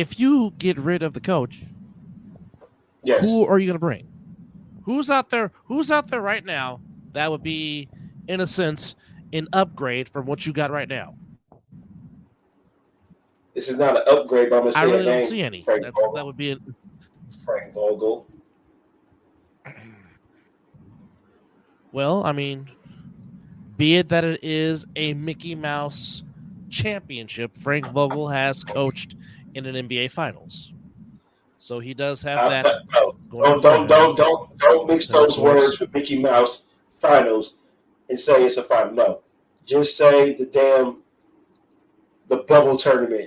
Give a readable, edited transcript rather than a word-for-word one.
if you get rid of the coach, who Yes. are you going to bring? Who's out there? Who's out there right now that would be, in a sense, an upgrade from what you got right now? This is not an upgrade, but I'm gonna I say really a don't name. see any. Frank That Vogel. would be Frank Vogel. well. I mean, be it that it is a Mickey Mouse championship, Frank Vogel has coached in an NBA Finals, so he does have that No, going for him. don't mix And of those words course, with Mickey Mouse finals and say it's a final. No, just say the bubble tournament